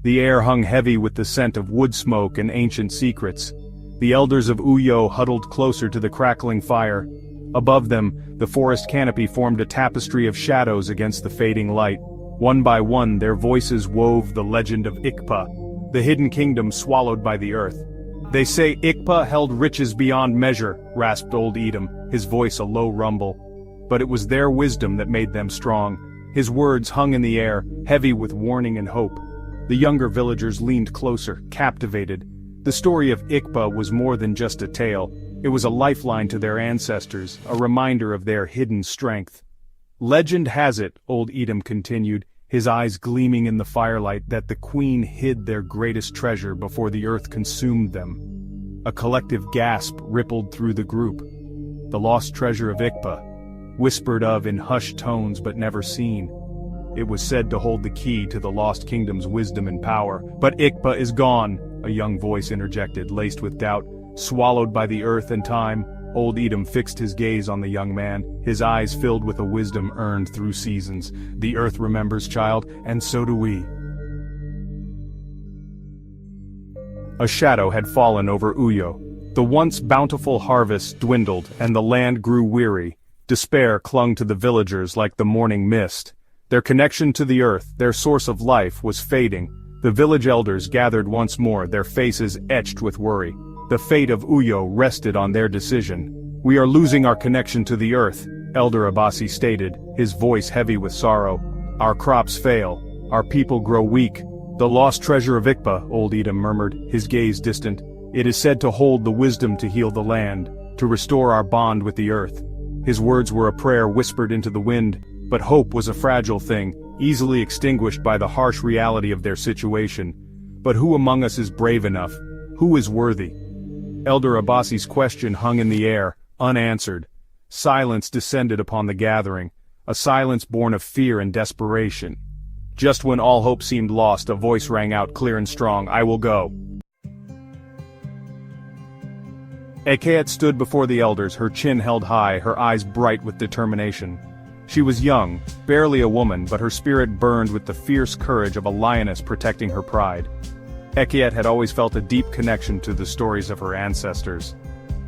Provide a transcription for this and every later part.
The air hung heavy with the scent of wood smoke and ancient secrets. The elders of Uyo huddled closer to the crackling fire. Above them, the forest canopy formed a tapestry of shadows against the fading light. One by one, their voices wove the legend of Ikpa, the hidden kingdom swallowed by the earth. "They say Ikpa held riches beyond measure," rasped old Edom, his voice a low rumble. But it was their wisdom that made them strong. His words hung in the air, heavy with warning and hope. The younger villagers leaned closer, captivated. The story of Ikpa was more than just a tale. It was a lifeline to their ancestors, a reminder of their hidden strength. "Legend has it," old Edom continued, his eyes gleaming in the firelight, "that the queen hid their greatest treasure before the earth consumed them." A collective gasp rippled through the group. The lost treasure of Ikpa, whispered of in hushed tones but never seen. It was said to hold the key to the lost kingdom's wisdom and power. "But Ikpa is gone," a young voice interjected, laced with doubt. "Swallowed by the earth and time." Old Edom fixed his gaze on the young man, his eyes filled with a wisdom earned through seasons. "The earth remembers, child, and so do we." A shadow had fallen over Uyo. The once bountiful harvest dwindled, and the land grew weary. Despair clung to the villagers like the morning mist. Their connection to the earth, their source of life, was fading. The village elders gathered once more, their faces etched with worry. The fate of Uyo rested on their decision. "We are losing our connection to the earth," Elder Abasi stated, his voice heavy with sorrow. "Our crops fail. Our people grow weak." "The lost treasure of Ikpa," old Edom murmured, his gaze distant. "It is said to hold the wisdom to heal the land, to restore our bond with the earth." His words were a prayer whispered into the wind, but hope was a fragile thing, easily extinguished by the harsh reality of their situation. "But who among us is brave enough? Who is worthy?" Elder Abasi's question hung in the air, unanswered. Silence descended upon the gathering, a silence born of fear and desperation. Just when all hope seemed lost, a voice rang out clear and strong, "I will go." Ekaette stood before the elders, her chin held high, her eyes bright with determination. She was young, barely a woman, but her spirit burned with the fierce courage of a lioness protecting her pride. Ekaette had always felt a deep connection to the stories of her ancestors.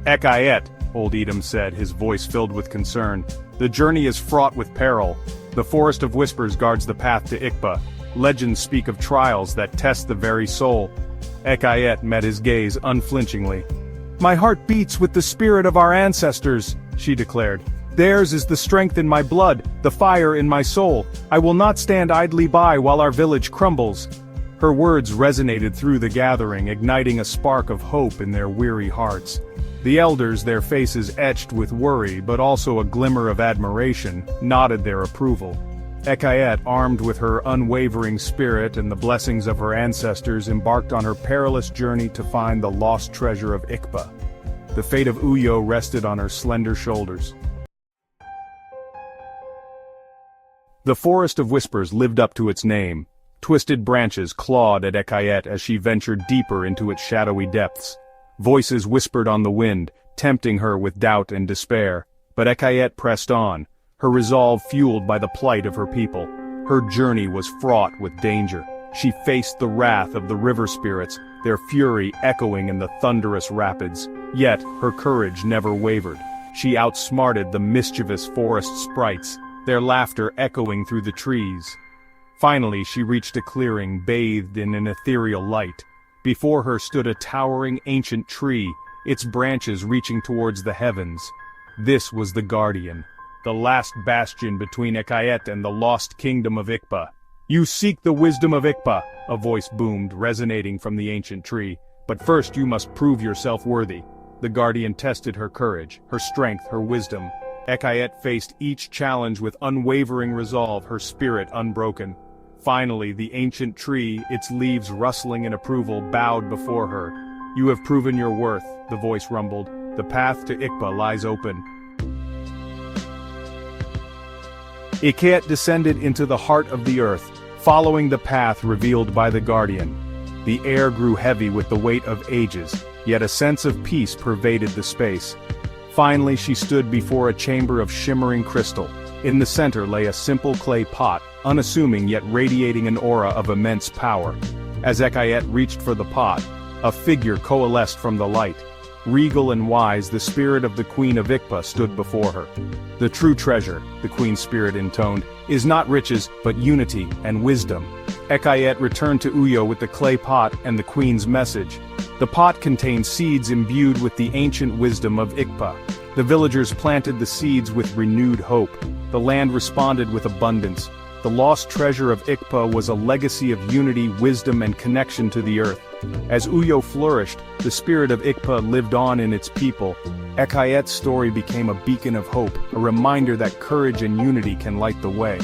"Ekaette," old Edom said, his voice filled with concern, "the journey is fraught with peril. The Forest of Whispers guards the path to Ikpa. Legends speak of trials that test the very soul." Ekaette met his gaze unflinchingly. "My heart beats with the spirit of our ancestors," she declared. "Theirs is the strength in my blood, the fire in my soul. I will not stand idly by while our village crumbles." Her words resonated through the gathering, igniting a spark of hope in their weary hearts. The elders, their faces etched with worry but also a glimmer of admiration, nodded their approval. Ekaette, armed with her unwavering spirit and the blessings of her ancestors, embarked on her perilous journey to find the lost treasure of Ikpa. The fate of Uyo rested on her slender shoulders. The Forest of Whispers lived up to its name. Twisted branches clawed at Ekaette as she ventured deeper into its shadowy depths. Voices whispered on the wind, tempting her with doubt and despair. But Ekaette pressed on, her resolve fueled by the plight of her people. Her journey was fraught with danger. She faced the wrath of the river spirits, their fury echoing in the thunderous rapids. Yet, her courage never wavered. She outsmarted the mischievous forest sprites, their laughter echoing through the trees. Finally, she reached a clearing bathed in an ethereal light. Before her stood a towering ancient tree, its branches reaching towards the heavens. This was the Guardian, the last bastion between Ekaette and the lost kingdom of Ikpa. "You seek the wisdom of Ikpa," a voice boomed, resonating from the ancient tree. "But first you must prove yourself worthy." The Guardian tested her courage, her strength, her wisdom. Ekaette faced each challenge with unwavering resolve, her spirit unbroken. Finally, the ancient tree, its leaves rustling in approval, bowed before her. "You have proven your worth," the voice rumbled. "The path to Ikpa lies open." Ekaette descended into the heart of the earth, following the path revealed by the Guardian. The air grew heavy with the weight of ages, yet a sense of peace pervaded the space. Finally, she stood before a chamber of shimmering crystal. In the center lay a simple clay pot, unassuming yet radiating an aura of immense power. As Ekaette reached for the pot, a figure coalesced from the light. Regal and wise, the spirit of the Queen of Ikpa stood before her. "The true treasure," the Queen's spirit intoned, "is not riches, but unity and wisdom." Ekaette returned to Uyo with the clay pot and the Queen's message. The pot contained seeds imbued with the ancient wisdom of Ikpa. The villagers planted the seeds with renewed hope. The land responded with abundance. The lost treasure of Ikpa was a legacy of unity, wisdom, and connection to the earth. As Uyo flourished, the spirit of Ikpa lived on in its people. Ekaette's story became a beacon of hope, a reminder that courage and unity can light the way.